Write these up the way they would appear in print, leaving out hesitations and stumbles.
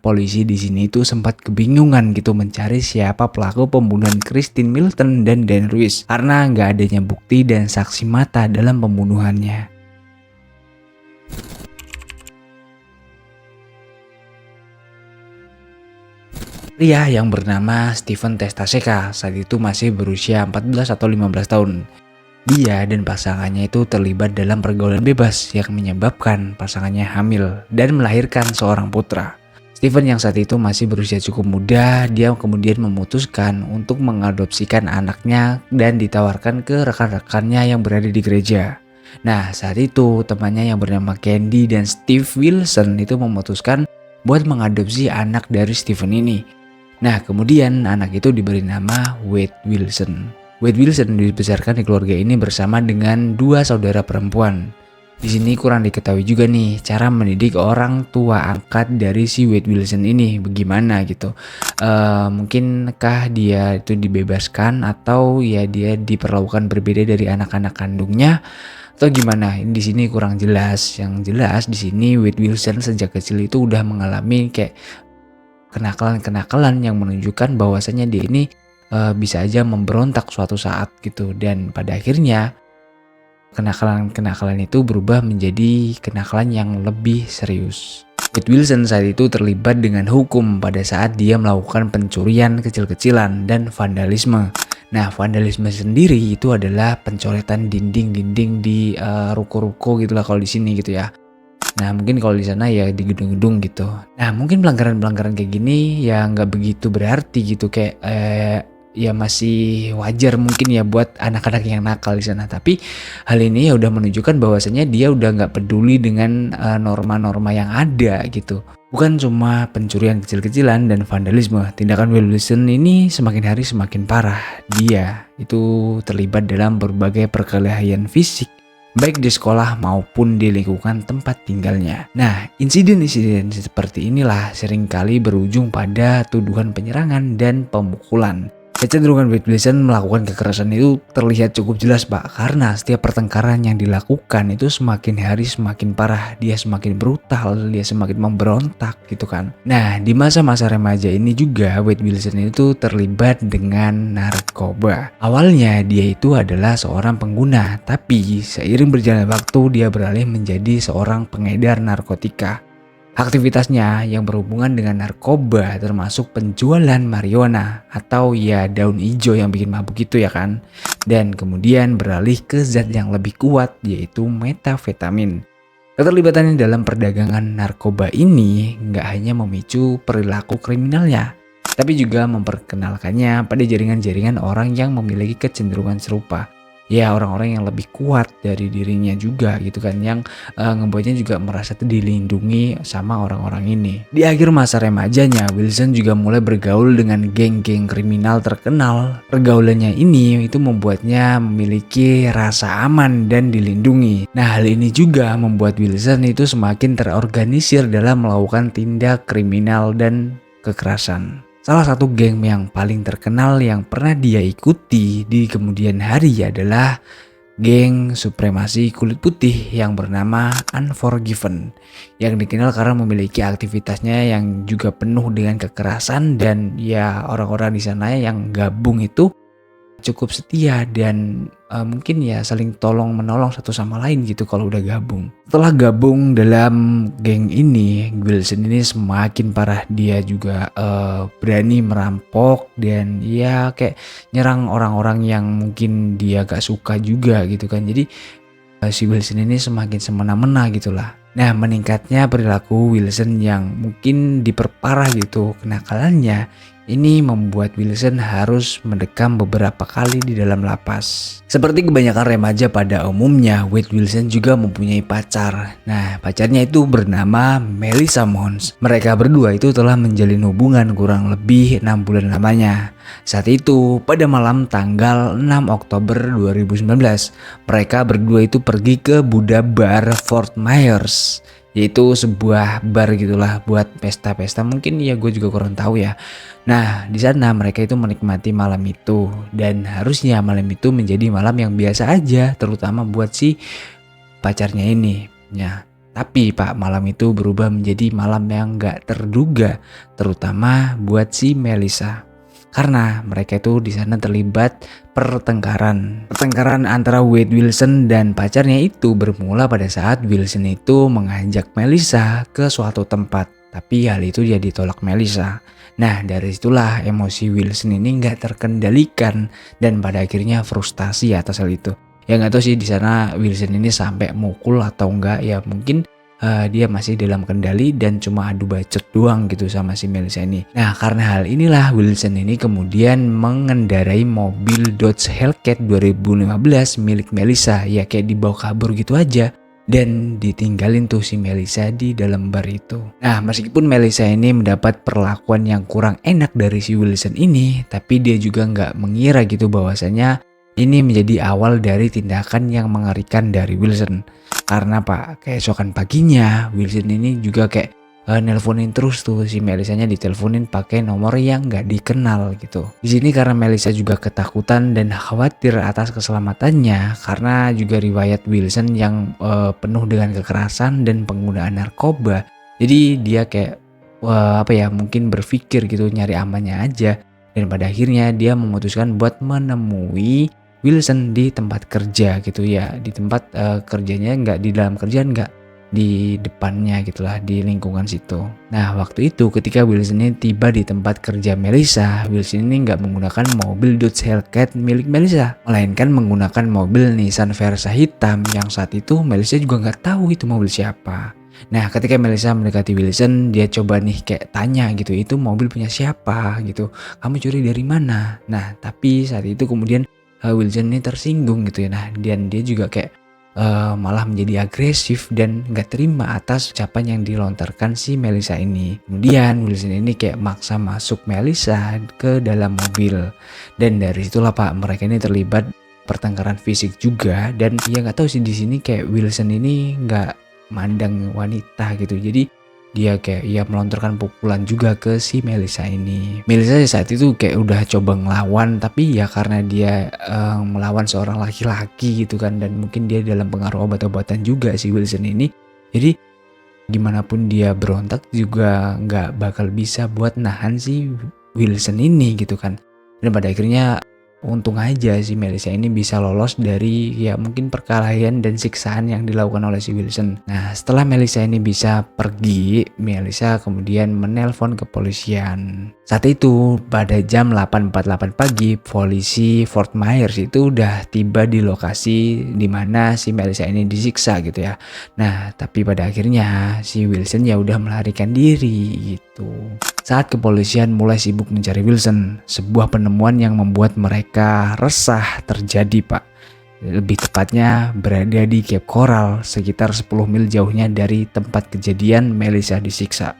Polisi di sini tuh sempat kebingungan gitu mencari siapa pelaku pembunuhan Christine Milton dan Dan Ruiz karena nggak adanya bukti dan saksi mata dalam pembunuhannya. Pria yang bernama Steven Testaseka saat itu masih berusia 14 atau 15 tahun. Dia dan pasangannya itu terlibat dalam pergaulan bebas yang menyebabkan pasangannya hamil dan melahirkan seorang putra. Steven yang saat itu masih berusia cukup muda, dia kemudian memutuskan untuk mengadopsikan anaknya dan ditawarkan ke rekan-rekannya yang berada di gereja. Nah, saat itu temannya yang bernama Candy dan Steve Wilson itu memutuskan buat mengadopsi anak dari Steven ini. Nah, kemudian anak itu diberi nama Wade Wilson. Wade Wilson dibesarkan di keluarga ini bersama dengan dua saudara perempuan. Di sini kurang diketahui juga nih cara mendidik orang tua angkat dari si Wade Wilson ini bagaimana gitu. Mungkinkah dia itu dibebaskan atau ya dia diperlakukan berbeda dari anak-anak kandungnya atau gimana? Di sini kurang jelas. Yang jelas di sini Wade Wilson sejak kecil itu udah mengalami kayak kenakalan-kenakalan yang menunjukkan bahwasanya dia ini bisa aja memberontak suatu saat gitu, dan pada akhirnya kenakalan-kenakalan itu berubah menjadi kenakalan yang lebih serius. Wade Wilson saat itu terlibat dengan hukum pada saat dia melakukan pencurian kecil-kecilan dan vandalisme. Nah, vandalisme sendiri itu adalah pencoretan dinding-dinding di ruko-ruko gitulah kalau di sini gitu ya. Nah, mungkin kalau di sana ya di gedung-gedung gitu. Nah, mungkin pelanggaran-pelanggaran kayak gini ya nggak begitu berarti gitu, kayak ya masih wajar mungkin ya buat anak-anak yang nakal di sana. Tapi hal ini ya udah menunjukkan bahwasanya dia udah nggak peduli dengan norma-norma yang ada gitu. Bukan cuma pencurian kecil-kecilan dan vandalisme. Tindakan Wade Wilson ini semakin hari semakin parah. Dia itu terlibat dalam berbagai perkelahian fisik, baik di sekolah maupun di lingkungan tempat tinggalnya. Nah, insiden-insiden seperti inilah seringkali berujung pada tuduhan penyerangan dan pemukulan. Kecenderungan Wade Wilson melakukan kekerasan itu terlihat cukup jelas, Pak, karena setiap pertengkaran yang dilakukan itu semakin hari semakin parah. Dia semakin brutal, dia semakin memberontak gitu kan. Nah, di masa-masa remaja ini juga Wade Wilson itu terlibat dengan narkoba. Awalnya dia itu adalah seorang pengguna, tapi seiring berjalannya waktu dia beralih menjadi seorang pengedar narkotika. Aktivitasnya yang berhubungan dengan narkoba termasuk penjualan marijuana atau ya daun hijau yang bikin mabuk itu ya kan. Dan kemudian beralih ke zat yang lebih kuat yaitu metafetamin. Keterlibatannya dalam perdagangan narkoba ini nggak hanya memicu perilaku kriminalnya, tapi juga memperkenalkannya pada jaringan-jaringan orang yang memiliki kecenderungan serupa. Ya, orang-orang yang lebih kuat dari dirinya juga gitu kan, yang ngebuatnya juga merasa dilindungi sama orang-orang ini. Di akhir masa remajanya, Wilson juga mulai bergaul dengan geng-geng kriminal terkenal. Pergaulannya ini itu membuatnya memiliki rasa aman dan dilindungi. Nah, hal ini juga membuat Wilson itu semakin terorganisir dalam melakukan tindak kriminal dan kekerasan. Salah satu geng yang paling terkenal yang pernah dia ikuti di kemudian hari adalah geng supremasi kulit putih yang bernama Unforgiven, yang dikenal karena memiliki aktivitasnya yang juga penuh dengan kekerasan, dan ya orang-orang di sana yang gabung itu cukup setia dan mungkin ya saling tolong menolong satu sama lain gitu kalau udah gabung. Setelah gabung dalam geng ini, Wilson ini semakin parah. Dia juga berani merampok dan ya kayak nyerang orang-orang yang mungkin dia gak suka juga gitu kan. Jadi si Wilson ini semakin semena-mena gitulah. Nah, meningkatnya perilaku Wilson yang mungkin diperparah gitu kenakalannya, ini membuat Wilson harus mendekam beberapa kali di dalam lapas. Seperti kebanyakan remaja pada umumnya, Wade Wilson juga mempunyai pacar. Nah, pacarnya itu bernama Melissa Mons. Mereka berdua itu telah menjalin hubungan kurang lebih 6 bulan lamanya. Saat itu, pada malam tanggal 6 Oktober 2019, mereka berdua itu pergi ke Buddha Bar Fort Myers, yaitu sebuah bar gitulah buat pesta-pesta, mungkin ya gue juga kurang tahu ya. Nah, di sana mereka itu menikmati malam itu, dan harusnya malam itu menjadi malam yang biasa aja, terutama buat si pacarnya ini. Ya, Tapi Pak, malam itu berubah menjadi malam yang gak terduga, terutama buat si Melissa. Karena mereka itu di sana terlibat pertengkaran. Pertengkaran antara Wade Wilson dan pacarnya itu bermula pada saat Wilson itu mengajak Melissa ke suatu tempat. Tapi hal itu dia ditolak Melissa. Nah, dari situlah emosi Wilson ini nggak terkendalikan dan pada akhirnya frustasi atas hal itu. Ya nggak tahu sih di sana Wilson ini sampai mukul atau enggak, ya mungkin dia masih dalam kendali dan cuma adu bacot doang gitu sama si Melissa ini. Nah, karena hal inilah Wilson ini kemudian mengendarai mobil Dodge Hellcat 2015 milik Melissa, ya kayak dibawa kabur gitu aja. Dan ditinggalin tuh si Melissa di dalam bar itu. Nah, meskipun Melissa ini mendapat perlakuan yang kurang enak dari si Wilson ini, tapi dia juga nggak mengira gitu bahwasanya ini menjadi awal dari tindakan yang mengerikan dari Wilson. Karena Pak, keesokan paginya Wilson ini juga kayak nelponin terus tuh si Melissanya, diteleponin pakai nomor yang nggak dikenal gitu. Di sini karena Melissa juga ketakutan dan khawatir atas keselamatannya karena juga riwayat Wilson yang penuh dengan kekerasan dan penggunaan narkoba. Jadi dia kayak mungkin berpikir gitu nyari amannya aja, dan pada akhirnya dia memutuskan buat menemui Wilson di tempat kerja gitu ya, di tempat kerjanya, nggak di dalam kerjaan, nggak di depannya gitulah, di lingkungan situ. Nah, waktu itu ketika Wilson ini tiba di tempat kerja Melissa, Wilson ini nggak menggunakan mobil Dodge Hellcat milik Melissa, melainkan menggunakan mobil Nissan Versa hitam yang saat itu Melissa juga nggak tahu itu mobil siapa. Nah, ketika Melissa mendekati Wilson, dia coba nih kayak tanya gitu, itu mobil punya siapa gitu, kamu curi dari mana? Nah, tapi saat itu kemudian Wilson ini tersinggung gitu ya. Nah, dan dia juga kayak malah menjadi agresif dan gak terima atas ucapan yang dilontarkan si Melissa ini. Kemudian Wilson ini kayak maksa masuk Melissa ke dalam mobil, dan dari situlah Pak, mereka ini terlibat pertengkaran fisik juga. Dan ya nggak tahu sih di sini kayak Wilson ini nggak mandang wanita gitu, jadi dia kayak melontarkan pukulan juga ke si Melissa ini. Melissa saat itu kayak udah coba ngelawan, tapi ya karena dia melawan seorang laki-laki gitu kan, dan mungkin dia dalam pengaruh obat-obatan juga si Wilson ini, jadi gimana pun dia berontak juga nggak bakal bisa buat nahan si Wilson ini gitu kan. Dan pada akhirnya untung aja si Melissa ini bisa lolos dari ya mungkin perkelahian dan siksaan yang dilakukan oleh si Wilson. Nah, setelah Melissa ini bisa pergi, Melissa kemudian menelpon kepolisian. Saat itu pada jam 8.48 pagi, polisi Fort Myers itu udah tiba di lokasi di mana si Melissa ini disiksa gitu ya. Nah, tapi pada akhirnya si Wilson ya udah melarikan diri gitu. Saat kepolisian mulai sibuk mencari Wilson, sebuah penemuan yang membuat mereka resah terjadi Pak. Lebih tepatnya berada di Cape Coral, sekitar 10 mil jauhnya dari tempat kejadian Melissa disiksa.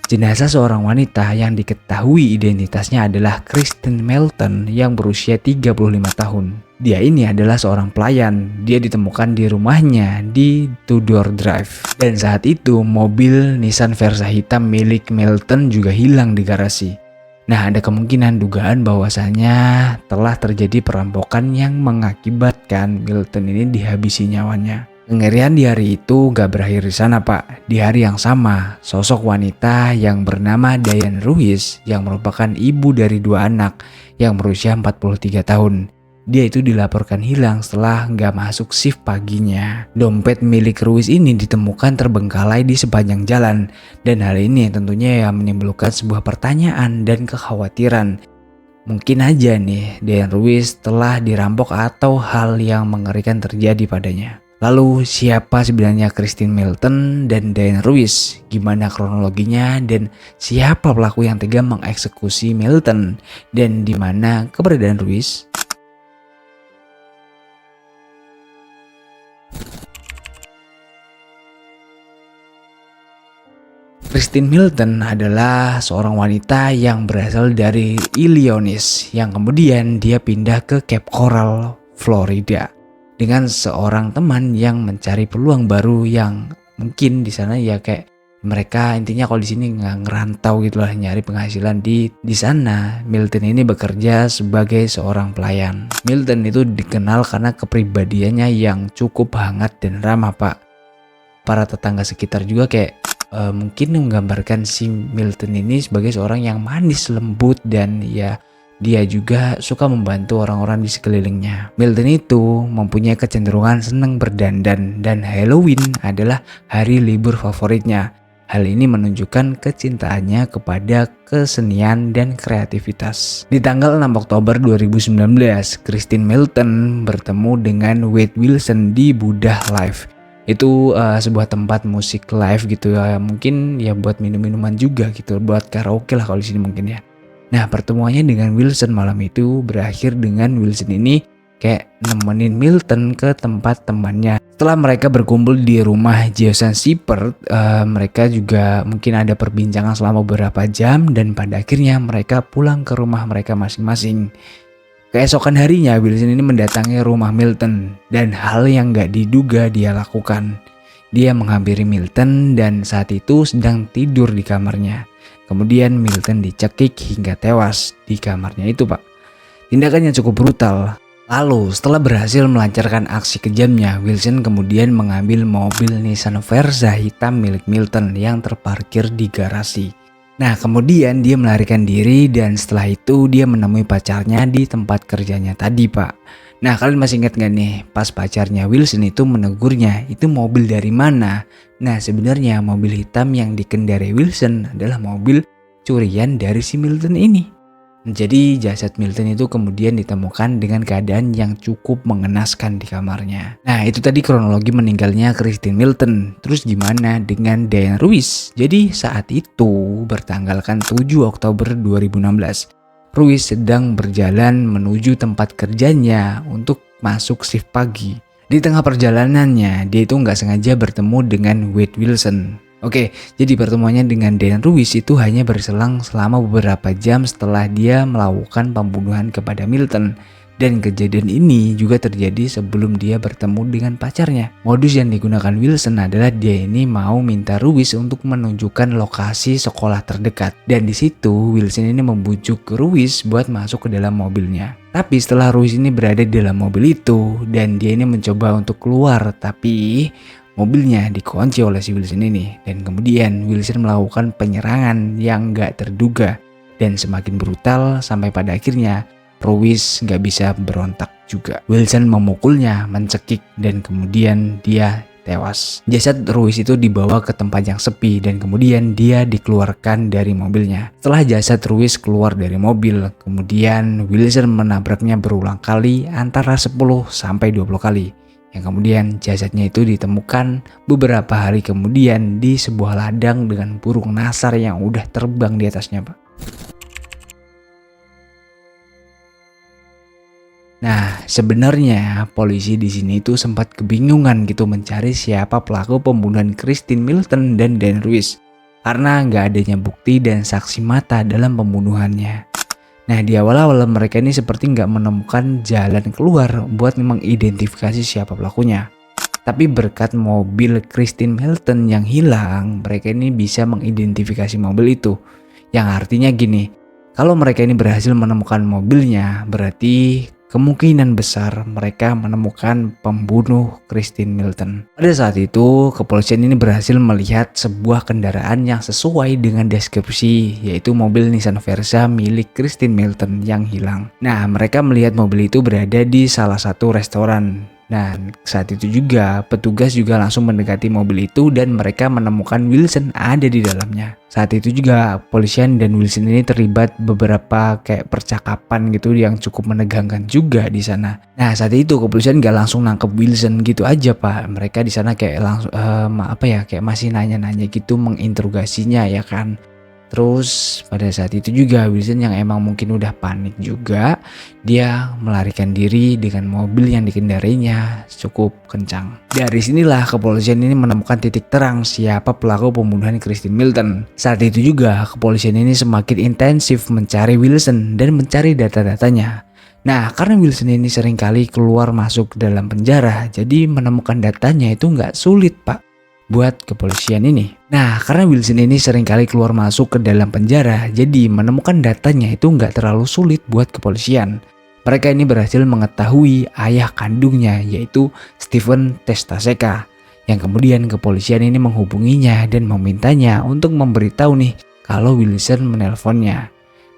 Jenazah seorang wanita yang diketahui identitasnya adalah Kristen Melton yang berusia 35 tahun. Dia ini adalah seorang pelayan. Dia ditemukan di rumahnya di Tudor Drive. Dan saat itu mobil Nissan Versa hitam milik Melton juga hilang di garasi. Nah, ada kemungkinan dugaan bahwasanya telah terjadi perampokan yang mengakibatkan Melton ini dihabisi nyawanya. Kengerian di hari itu gak berakhir di sana Pak. Di hari yang sama, sosok wanita yang bernama Diane Ruiz yang merupakan ibu dari 2 anak yang berusia 43 tahun. Dia itu dilaporkan hilang setelah gak masuk shift paginya. Dompet milik Ruiz ini ditemukan terbengkalai di sepanjang jalan, dan hal ini tentunya ya menimbulkan sebuah pertanyaan dan kekhawatiran. Mungkin aja nih Diane Ruiz telah dirampok atau hal yang mengerikan terjadi padanya. Lalu siapa sebenarnya Kristen Melton dan Diane Ruiz? Gimana kronologinya dan siapa pelaku yang tega mengeksekusi Melton? Dan di mana keberadaan Ruiz? Kristen Melton adalah seorang wanita yang berasal dari Illinois yang kemudian dia pindah ke Cape Coral, Florida, dengan seorang teman yang mencari peluang baru yang mungkin di sana ya kayak Mereka intinya kalau di sini nggak ngerantau gitu lah, nyari penghasilan di sana. Milton ini bekerja sebagai seorang pelayan. Milton itu dikenal karena kepribadiannya yang cukup hangat dan ramah, Pak. Para tetangga sekitar juga kayak mungkin menggambarkan si Milton ini sebagai seorang yang manis, lembut, dan ya dia juga suka membantu orang-orang di sekelilingnya. Milton itu mempunyai kecenderungan senang berdandan dan Halloween adalah hari libur favoritnya. Hal ini menunjukkan kecintaannya kepada kesenian dan kreativitas. Di tanggal 6 Oktober 2019, Christine Milton bertemu dengan Wade Wilson di Buddha Live. Itu sebuah tempat musik live gitu ya, mungkin ya buat minum-minuman juga gitu, buat karaoke lah kalau di sini mungkin ya. Nah, pertemuannya dengan Wilson malam itu berakhir dengan Wilson ini kayak nemenin Milton ke tempat temannya. Setelah mereka berkumpul di rumah Jason Sippert, mereka juga mungkin ada perbincangan selama beberapa jam dan pada akhirnya mereka pulang ke rumah mereka masing-masing. Keesokan harinya Wilson ini mendatangi rumah Milton dan hal yang gak diduga dia lakukan. Dia menghampiri Milton dan saat itu sedang tidur di kamarnya. Kemudian Milton dicekik hingga tewas di kamarnya itu, Pak. Tindakan yang cukup brutal. Lalu setelah berhasil melancarkan aksi kejamnya, Wilson kemudian mengambil mobil Nissan Versa hitam milik Milton yang terparkir di garasi. Nah, kemudian dia melarikan diri dan setelah itu dia menemui pacarnya di tempat kerjanya tadi, Pak. Nah, kalian masih ingat gak nih pas pacarnya Wilson itu menegurnya, itu mobil dari mana? Nah, sebenarnya mobil hitam yang dikendarai Wilson adalah mobil curian dari si Milton ini. Jadi jasad Milton itu kemudian ditemukan dengan keadaan yang cukup mengenaskan di kamarnya. Nah, itu tadi kronologi meninggalnya Christine Milton. Terus gimana dengan Diane Ruiz? Jadi saat itu bertanggalkan 7 Oktober 2016. Ruiz sedang berjalan menuju tempat kerjanya untuk masuk shift pagi. Di tengah perjalanannya, dia itu nggak sengaja bertemu dengan Wade Wilson. Oke, jadi pertemuannya dengan Diane Ruiz itu hanya berselang selama beberapa jam setelah dia melakukan pembunuhan kepada Milton. Dan kejadian ini juga terjadi sebelum dia bertemu dengan pacarnya. Modus yang digunakan Wilson adalah dia ini mau minta Ruiz untuk menunjukkan lokasi sekolah terdekat. Dan di situ Wilson ini membujuk Ruiz buat masuk ke dalam mobilnya. Tapi setelah Ruiz ini berada di dalam mobil itu dan dia ini mencoba untuk keluar, tapi mobilnya dikunci oleh si Wilson ini. Dan kemudian Wilson melakukan penyerangan yang gak terduga dan semakin brutal sampai pada akhirnya Ruiz gak bisa berontak juga. Wilson memukulnya, mencekik, dan kemudian dia tewas. Jasad Ruiz itu dibawa ke tempat yang sepi dan kemudian dia dikeluarkan dari mobilnya. Setelah jasad Ruiz keluar dari mobil, kemudian Wilson menabraknya berulang kali antara 10 sampai 20 kali. Yang kemudian jasadnya itu ditemukan beberapa hari kemudian di sebuah ladang dengan burung nasar yang udah terbang di atasnya, Pak. Nah, sebenarnya polisi di sini itu sempat kebingungan gitu mencari siapa pelaku pembunuhan Christine Milton dan Diane Ruiz karena nggak adanya bukti dan saksi mata dalam pembunuhannya. Nah, di awal-awal mereka ini seperti nggak menemukan jalan keluar buat mengidentifikasi siapa pelakunya. Tapi berkat mobil Christine Milton yang hilang, mereka ini bisa mengidentifikasi mobil itu. Yang artinya gini, kalau mereka ini berhasil menemukan mobilnya, berarti kemungkinan besar mereka menemukan pembunuh Christine Milton. Pada saat itu, kepolisian ini berhasil melihat sebuah kendaraan yang sesuai dengan deskripsi, yaitu mobil Nissan Versa milik Christine Milton yang hilang. Nah, mereka melihat mobil itu berada di salah satu restoran. Nah, saat itu juga petugas juga langsung mendekati mobil itu dan mereka menemukan Wilson ada di dalamnya. Saat itu juga polisian dan Wilson ini terlibat beberapa kayak percakapan gitu yang cukup menegangkan juga di sana. Nah, saat itu kepolisian gak langsung nangkep Wilson gitu aja, Pak. Mereka di sana kayak langsung kayak masih nanya-nanya gitu, menginterogasinya ya kan. Terus pada saat itu juga Wilson yang emang mungkin udah panik juga, dia melarikan diri dengan mobil yang dikendarainya cukup kencang. Dari sinilah kepolisian ini menemukan titik terang siapa pelaku pembunuhan Christine Milton. Saat itu juga kepolisian ini semakin intensif mencari Wilson dan mencari data-datanya. Nah, karena Wilson ini seringkali keluar masuk dalam penjara, jadi menemukan datanya itu nggak sulit, Pak. buat kepolisian ini. Nah, karena Wilson ini seringkali keluar masuk ke dalam penjara, jadi menemukan datanya itu nggak terlalu sulit buat kepolisian. Mereka ini berhasil mengetahui ayah kandungnya, yaitu Stephen Testaseka, yang kemudian kepolisian ini menghubunginya dan memintanya untuk memberitahu nih kalau Wilson menelponnya.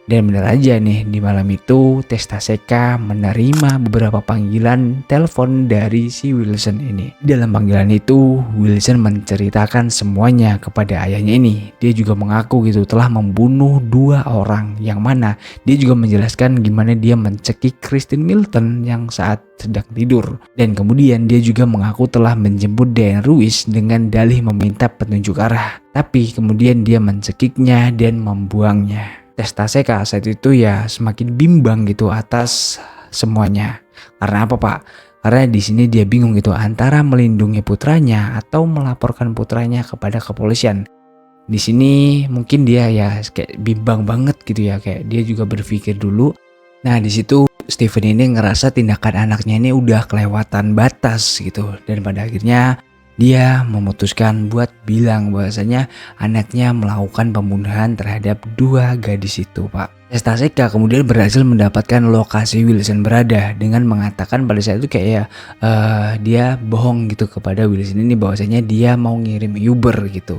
Dan benar aja nih, di malam itu Testaseka menerima beberapa panggilan telepon dari si Wilson ini. Dalam panggilan itu, Wilson menceritakan semuanya kepada ayahnya ini. Dia juga mengaku gitu telah membunuh 2 orang, yang mana dia juga menjelaskan gimana dia mencekik Kristen Milton yang saat sedang tidur. Dan kemudian dia juga mengaku telah menjemput Diane Ruiz dengan dalih meminta petunjuk arah. Tapi kemudian dia mencekiknya dan membuangnya. Testaseka saat itu ya semakin bimbang gitu atas semuanya. Karena apa, Pak? Karena di sini dia bingung gitu antara melindungi putranya atau melaporkan putranya kepada kepolisian. Di sini mungkin dia ya kayak bimbang banget gitu ya, kayak dia juga berpikir dulu. Nah, di situ Stephen ini ngerasa tindakan anaknya ini udah kelewatan batas gitu, dan pada akhirnya dia memutuskan buat bilang bahwasanya anaknya melakukan pembunuhan terhadap 2 gadis itu, Pak. Testaseka kemudian berhasil mendapatkan lokasi Wilson berada dengan mengatakan pada saat itu kayak dia bohong gitu kepada Wilson ini bahwasanya dia mau ngirim Uber gitu.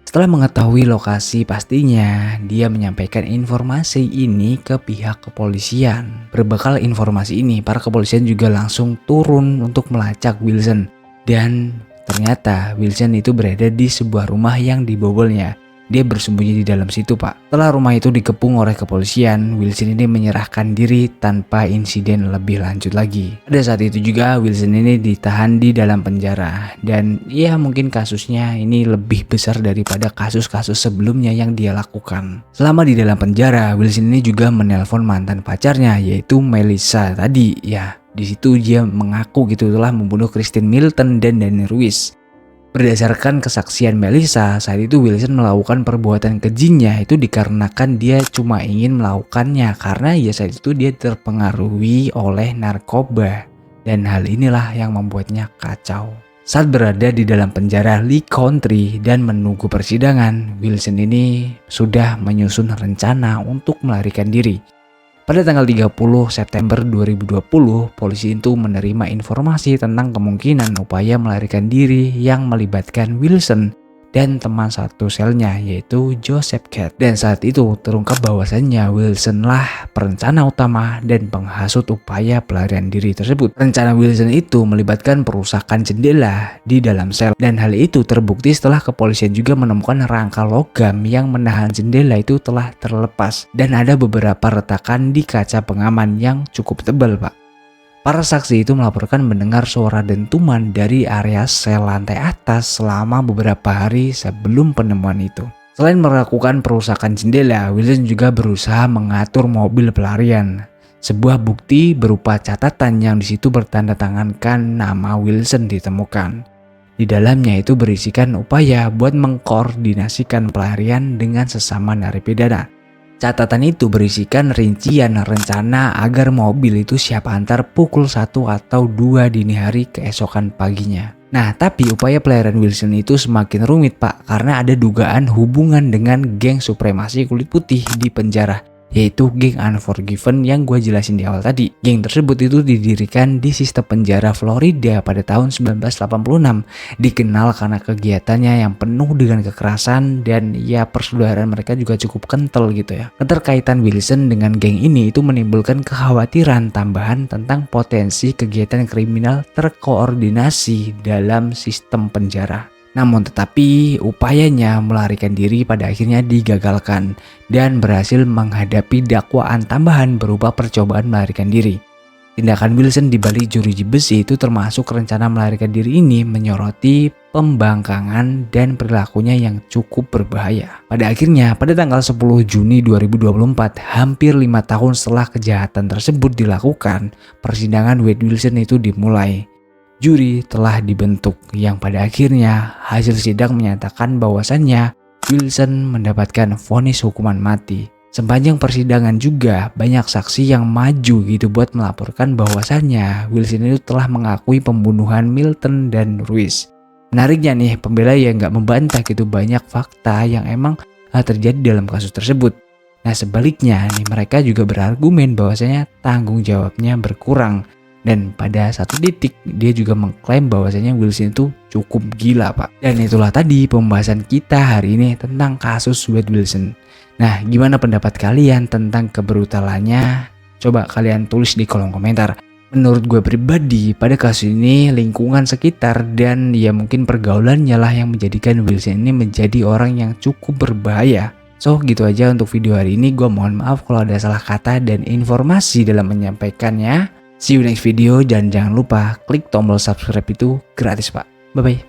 Setelah mengetahui lokasi pastinya, dia menyampaikan informasi ini ke pihak kepolisian. Berbekal informasi ini, para kepolisian juga langsung turun untuk melacak Wilson. Dan ternyata Wilson itu berada di sebuah rumah yang dibobolnya. Dia bersembunyi di dalam situ, Pak. Setelah rumah itu dikepung oleh kepolisian, Wilson ini menyerahkan diri tanpa insiden lebih lanjut lagi. Pada saat itu juga Wilson ini ditahan di dalam penjara. Dan ya mungkin kasusnya ini lebih besar daripada kasus-kasus sebelumnya yang dia lakukan. Selama di dalam penjara, Wilson ini juga menelpon mantan pacarnya, yaitu Melissa tadi ya. Di situ dia mengaku gitu telah membunuh Kristen Milton dan Diane Ruiz. Berdasarkan kesaksian Melissa, saat itu Wilson melakukan perbuatan kejinya itu dikarenakan dia cuma ingin melakukannya karena ya saat itu dia terpengaruhi oleh narkoba. Dan hal inilah yang membuatnya kacau. Saat berada di dalam penjara Lee Country dan menunggu persidangan, Wilson ini sudah menyusun rencana untuk melarikan diri. Pada tanggal 30 September 2020, polisi itu menerima informasi tentang kemungkinan upaya melarikan diri yang melibatkan Wilson dan teman satu selnya yaitu Joseph Cat. Dan saat itu terungkap bahwasannya Wilson lah perencana utama dan penghasut upaya pelarian diri tersebut. Rencana Wilson itu melibatkan perusakan jendela di dalam sel, dan hal itu terbukti setelah kepolisian juga menemukan rangka logam yang menahan jendela itu telah terlepas dan ada beberapa retakan di kaca pengaman yang cukup tebal, Pak. Para saksi itu melaporkan mendengar suara dentuman dari area sel lantai atas selama beberapa hari sebelum penemuan itu. Selain melakukan perusakan jendela, Wilson juga berusaha mengatur mobil pelarian. Sebuah bukti berupa catatan yang di situ bertanda tangankan nama Wilson ditemukan. Di dalamnya itu berisikan upaya buat mengkoordinasikan pelarian dengan sesama narapidana. Catatan itu berisikan rincian rencana agar mobil itu siap antar pukul 1 atau 2 dini hari keesokan paginya. Nah, tapi upaya pelarian Wilson itu semakin rumit, Pak, karena ada dugaan hubungan dengan geng supremasi kulit putih di penjara, yaitu geng Unforgiven yang gue jelasin di awal tadi. Geng tersebut itu didirikan di sistem penjara Florida pada tahun 1986, dikenal karena kegiatannya yang penuh dengan kekerasan dan ya persaudaraan mereka juga cukup kental gitu ya. Keterkaitan Wilson dengan geng ini itu menimbulkan kekhawatiran tambahan tentang potensi kegiatan kriminal terkoordinasi dalam sistem penjara. Namun tetapi upayanya melarikan diri pada akhirnya digagalkan dan berhasil menghadapi dakwaan tambahan berupa percobaan melarikan diri. Tindakan Wilson di balik jeruji besi itu termasuk rencana melarikan diri ini menyoroti pembangkangan dan perilakunya yang cukup berbahaya. Pada akhirnya pada tanggal 10 Juni 2024, hampir 5 tahun setelah kejahatan tersebut dilakukan, persidangan Wade Wilson itu dimulai. Juri telah dibentuk yang pada akhirnya hasil sidang menyatakan bahwasannya Wilson mendapatkan vonis hukuman mati. Sepanjang persidangan juga banyak saksi yang maju gitu buat melaporkan bahwasannya Wilson itu telah mengakui pembunuhan Milton dan Ruiz. Menariknya nih, pembela ya nggak membantah gitu banyak fakta yang emang terjadi dalam kasus tersebut. Nah sebaliknya nih mereka juga berargumen bahwasanya tanggung jawabnya berkurang. Dan pada satu titik dia juga mengklaim bahwasanya Wilson itu cukup gila pak. Dan itulah tadi pembahasan kita hari ini tentang kasus Wade Wilson. Nah gimana pendapat kalian tentang kebrutalannya? Coba kalian tulis di kolom komentar. Menurut gue pribadi, pada kasus ini lingkungan sekitar dan ya mungkin pergaulannya lah yang menjadikan Wilson ini menjadi orang yang cukup berbahaya. So gitu aja untuk video hari ini. Gue mohon maaf kalau ada salah kata dan informasi dalam menyampaikannya. See you next video dan jangan lupa klik tombol subscribe itu gratis pak. Bye bye.